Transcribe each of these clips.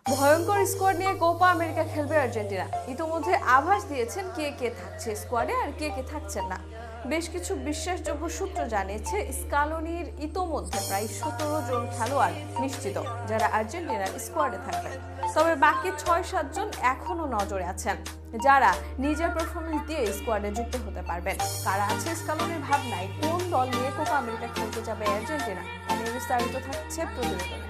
ভয়ঙ্কর স্কোয়াড নিয়ে Copa America খেলবে আর্জেন্টিনা। ইতোমধ্যে আভাস দিয়েছেন কে কে থাকছে স্কোয়াডে আর কে কে থাকছেন না। বেশ কিছু বিশ্বাসযোগ্য সূত্র জানিয়েছে স্কালোনির ইতোমধ্যে প্রায় 17 জন খেলোয়াড় নিশ্চিত যারা আর্জেন্টিনার স্কোয়াডে থাকবেন। তবে বাকি 6-7 জন এখনো নজরে আছেন, যারা নিজের পারফরমেন্স দিয়ে স্কোয়াডে যুক্ত হতে পারবেন। কারা আছে স্কালোনির ভাবনায়, কোন দল নিয়ে কোপা আমেরিকা খেলতে যাবে আর্জেন্টিনা, তাদের বিস্তারিত থাকছে প্রতিবেদনে।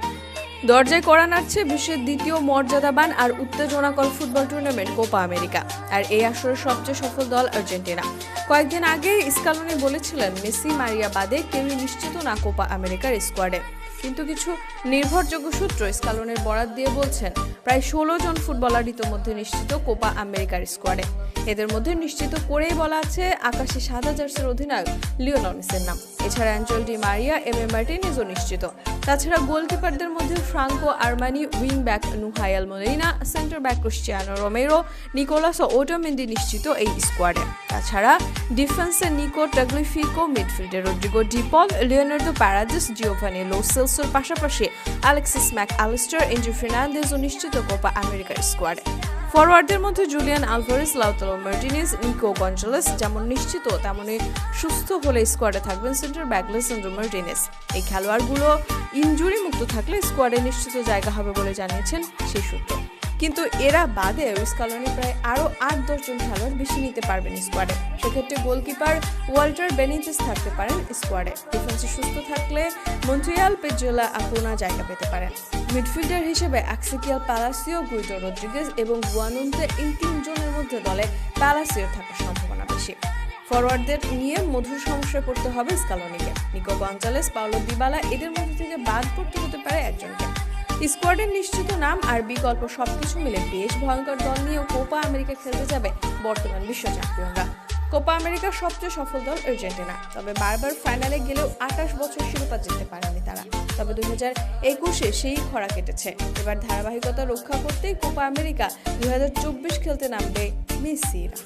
দরজায় কড়া নাড়ছে বিশ্বের দ্বিতীয় মর্যাদাবান আর উত্তেজনাকর ফুটবল টুর্নামেন্ট কোপা আমেরিকা। আর এই আসরের সবচেয়ে সফল দল আর্জেন্টিনা। কয়েকদিন আগে স্কালোনি বলেছিলেন মেসি মারিয়া বাদে কেউই নিশ্চিত না কোপা আমেরিকার স্কোয়াডে। কিন্তু কিছু নির্ভরযোগ্য সূত্র স্কালোনির বরাত দিয়ে বলছেন প্রায় 16 জন ফুটবলার ইতোমধ্যে নিশ্চিত কোপা আমেরিকার স্কোয়াডে। এদের মধ্যে নিশ্চিত করেই বলা আছে আকাশে সাদা জার্সির অধিনায়ক লিওনেল মেসির নাম। এছাড়া অ্যাঞ্জেল ডি মারিয়া, এমএ মার্টিনেজও নিশ্চিত। তাছাড়া গোলকিপারদের মধ্যে Franco Armani, wing back Nahuel Molina, centre back Cristiano Romero, Nicolas Otamendi নিশ্চিত এই স্কোয়াডে। তাছাড়া ডিফেন্সে নিকো টাগলিফিকো, মিডফিল্ডে Rodrigo De Paul, Leonardo Paredes, Giovani Lo সেলসোর পাশাপাশি আলেক্সিস ম্যাক আলিস্টার, এনজো ফার্নান্দেজও নিশ্চিত কোপা আমেরিকার স্কোয়াডে। ফরওয়ার্ডদের মধ্যে Julian Alvarez, Lautaro Martinez, Nico Gonzalez যেমন নিশ্চিত, তেমনই সুস্থ হলে স্কোয়াডে থাকবেন সেন্টার ব্যাক লিসান্ড্রো মার্টিনেজ। এই খেলোয়াড়গুলো ইনজুরি মুক্ত থাকলে স্কোয়াডে নিশ্চিত জায়গা হবে বলে জানিয়েছেন সেই সূত্র। কিন্তু এরা বাদে স্কালোনি প্রায় আরও 8-10 জন খেলোয়াড় বেশি নিতে পারবেন স্কোয়াডে। সেক্ষেত্রে গোলকিপার ওয়াল্টার বেনিতেজ থাকতে পারেন স্কোয়াডে। ডিফেন্সে সুস্থ থাকলে মন্ট্রিয়াল পেজোলা আকুনা জায়গা পেতে পারেন। মিডফিল্ডার হিসেবে অ্যাক্সিকিয়াল পালাসিও, গুইটো রদ্রিগেজ এবং বুয়ানোন্তে, এই 3 জনের মধ্যে দলে পালাসিও থাকার সম্ভাবনা বেশি। ফরওয়ার্ডদের নিয়ে মধুর সমস্যায় পড়তে হবে স্কালোনিকে। নিকো গঞ্জালেস, পাওলো দিবালা এদের মধ্যে থেকে বাদ পড়তে হতে পারে একজনকে। স্কোয়াডের নিশ্চিত নাম আর বিকল্প সবকিছু মিলে বেশ ভয়ঙ্কর দল নিয়েও কোপা আমেরিকা খেলতে যাবে বর্তমান বিশ্ব চ্যাম্পিয়নরা। কোপা আমেরিকার সবচেয়ে সফল দল আর্জেন্টিনা। তবে বারবার ফাইনালে গেলেও 28 বছর শিরোপা জিততে পারেনি তারা। তবে 2021-এ সেই খরা কেটেছে। এবার ধারাবাহিকতা রক্ষা করতেই কোপা আমেরিকা 2024 খেলতে নামবে মেসিরা।